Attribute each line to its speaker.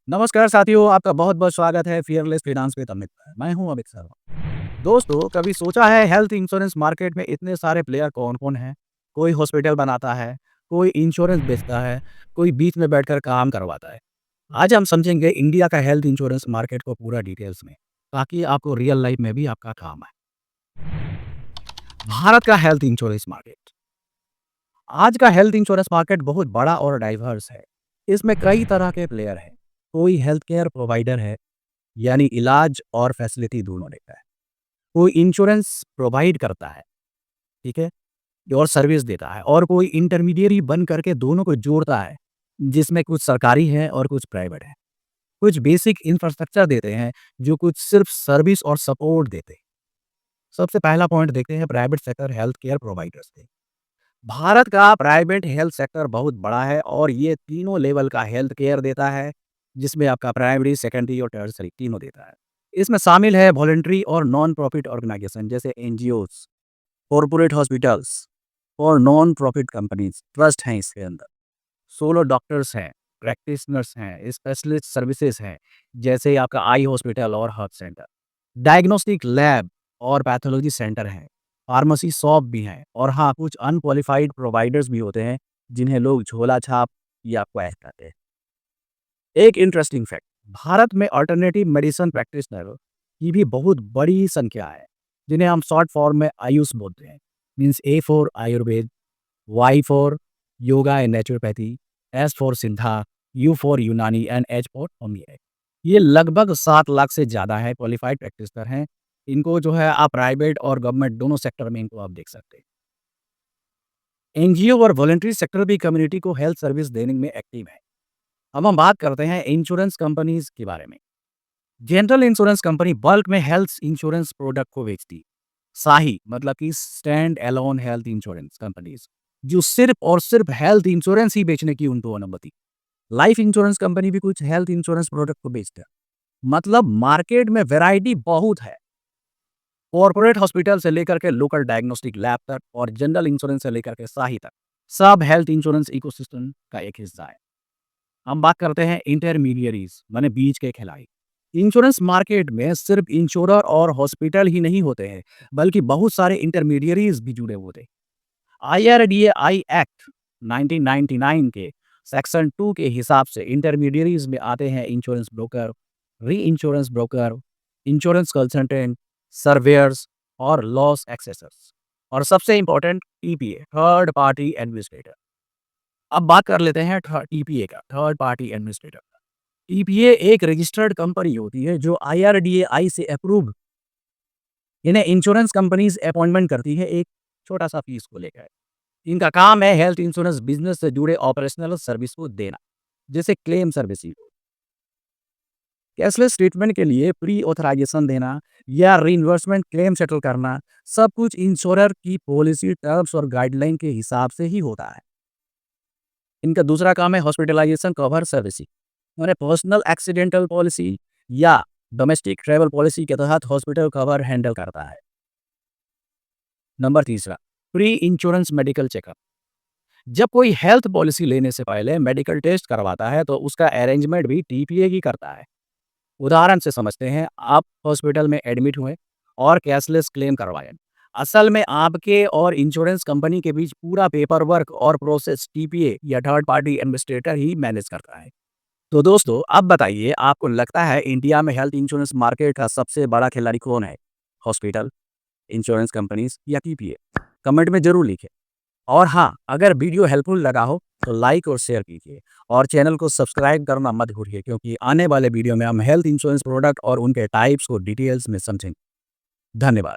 Speaker 1: नमस्कार साथियों, आपका बहुत-बहुत स्वागत है फियरलेस फाइनेंस विद अमित में। मैं हूँ अमित शर्मा। दोस्तों, कभी सोचा है हेल्थ इंश्योरेंस मार्केट में इतने सारे प्लेयर कौन-कौन हैं? कोई हॉस्पिटल बनाता है, कोई इंश्योरेंस बेचता है, कोई बीच में बैठकर काम करवाता है। आज हम समझेंगे इंडिया का हेल्थ इंश्योरेंस मार्केट को पूरा डिटेल्स में, ताकि आपको रियल लाइफ में भी आपका काम आए। भारत का हेल्थ इंश्योरेंस मार्केट। आज का हेल्थ इंश्योरेंस मार्केट बहुत बड़ा और डाइवर्स है। इसमें कई तरह के प्लेयर हैं। कोई हेल्थ केयर प्रोवाइडर है, यानी इलाज और फैसिलिटी दोनों देता है। कोई इंश्योरेंस प्रोवाइड करता है, ठीक है? और सर्विस देता है और कोई इंटरमीडिएरी बन करके दोनों को जोड़ता है, जिसमें कुछ सरकारी है और कुछ प्राइवेट है। कुछ बेसिक इंफ्रास्ट्रक्चर देते हैं, जो कुछ सिर्फ सर्विस और सपोर्ट देते हैं। सबसे पहला पॉइंट देखते हैं private sector health care providers पे। भारत का प्राइवेट हेल्थ सेक्टर बहुत बड़ा है और ये तीनों लेवल का हेल्थ केयर देता है, जिसमें आपका प्राइमरी, सेकेंडरी और टर्शियरी तीनों देता है। इसमें शामिल है वॉलंटरी और नॉन प्रॉफिट ऑर्गेनाइजेशन जैसे एनजीओज, कॉर्पोरेट हॉस्पिटल्स और नॉन प्रॉफिट कंपनीज, ट्रस्ट हैं इसके अंदर। सोलो डॉक्टर्स हैं, प्रैक्टिशनर्स हैं, स्पेशलिस्ट सर्विसेज हैं, जैसे आपका आई हॉस्पिटल और हार्ट सेंटर। डायग्नोस्टिक लैब और पैथोलॉजी सेंटर हैं, फार्मेसी शॉप भी हैं और हाँ, कुछ अनक्वालिफाइड प्रोवाइडर्स भी होते हैं, जिन्हें लोग झोला छाप या क्वैक कहते हैं। एक इंटरेस्टिंग फैक्ट, भारत में अल्टरनेटिव मेडिसिन प्रैक्टिशनर की भी बहुत बड़ी संख्या है, जिन्हें हम शॉर्ट फॉर्म में आयुष बोलते हैं। Means A for Ayurveda, Y for yoga and naturopathy, S for Siddha, U for Unani and H for homeopathy. ये लगभग 7 लाख से ज़्यादा है क्वालिफाइड प्रैक्टिशनर हैं। इनको जो है आप प्राइवेट और गवर्नमेंट दोनों सेक्टर में इनको आप देख सकते हैं। एनजीओ और वॉलंटरी सेक्टर भी कम्युनिटी को हेल्थ सर्विस देने में एक्टिव है। अब हम बात करते हैं इंश्योरेंस कंपनीज के बारे में। जनरल इंश्योरेंस कंपनी बल्क में हेल्थ इंश्योरेंस प्रोडक्ट को बेचती। साही मतलब कि stand alone health insurance companies, जो सिर्फ और सिर्फ हेल्थ इंश्योरेंस ही बेचने की उनको अनुमति। लाइफ इंश्योरेंस कंपनी भी कुछ हेल्थ इंश्योरेंस प्रोडक्ट को बेचते हैं। मतलब मार्केट में वैरायटी बहुत है। कॉर्पोरेट हॉस्पिटल से लेकर के लोकल डायग्नोस्टिक लैब तक और जनरल इंश्योरेंस से लेकर के साही तक, सब हेल्थ इंश्योरेंस इकोसिस्टम का एक हिस्सा है। हम बात करते हैं इंटरमीडियरीज माने बीच के खिलाड़ी। इंश्योरेंस मार्केट में सिर्फ इंश्योरर और हॉस्पिटल ही नहीं होते हैं, बल्कि बहुत सारे इंटरमीडियरीज भी जुड़े होते हैं। आईआरडीएआई एक्ट 1999 के सेक्शन 2 के हिसाब से इंटरमीडियरीज में आते हैं इंश्योरेंस ब्रोकर, री insurance broker, insurance consultant, surveyor's और लॉस एक्सेसर्स, और सबसे important TPA, third party administrator. अब बात कर लेते हैं टीपीए का, थर्ड पार्टी एडमिनिस्ट्रेटर। टीपीए एक रजिस्टर्ड कंपनी होती है जो आईआरडीएआई से अप्रूव। इन्हें इंश्योरेंस कंपनीज अपॉइंटमेंट करती है एक छोटा सा फीस को लेकर। इनका काम है हेल्थ इंश्योरेंस बिजनेस से जुड़े ऑपरेशनल सर्विस को देना, जैसे क्लेम सर्विसिंग, कैशलेस ट्रीटमेंट के लिए प्री ऑथराइजेशन देना या रीइंबर्समेंट क्लेम सेटल करना। सब कुछ इंश्योरर की पॉलिसी टर्म्स और गाइडलाइन के हिसाब से ही होता है। इनका दूसरा काम है हॉस्पिटलाइजेशन कवर सर्विसिंग, उन्हें पर्सनल एक्सीडेंटल पॉलिसी या डोमेस्टिक ट्रैवल पॉलिसी के तहत हॉस्पिटल कवर हैंडल करता है। नंबर तीसरा, प्री इंश्योरेंस मेडिकल चेकअप। जब कोई हेल्थ पॉलिसी लेने से पहले मेडिकल टेस्ट करवाता है तो उसका अरेंजमेंट भी टीपीए ही करता है। उदाहरण से समझते हैं, आप हॉस्पिटल में एडमिट हुए और कैशलेस क्लेम करवाएं। असल में आपके और इंश्योरेंस कंपनी के बीच पूरा पेपर वर्क और प्रोसेस टीपीए या थर्ड पार्टी एडमिनिस्ट्रेटर ही मैनेज करता है। तो दोस्तों, अब बताइए, आपको लगता है इंडिया में हेल्थ इंश्योरेंस मार्केट का सबसे बड़ा खिलाड़ी कौन है? हॉस्पिटल, इंश्योरेंस कंपनीज या टीपीए? कमेंट में जरूर लिखें। और हाँ, अगर वीडियो हेल्पफुल लगा हो तो लाइक और शेयर कीजिए और चैनल को सब्सक्राइब करना मत भूलिए, क्योंकि आने वाले वीडियो में हम हेल्थ इंश्योरेंस प्रोडक्ट और उनके टाइप्स को डिटेल्स में समझेंगे। धन्यवाद।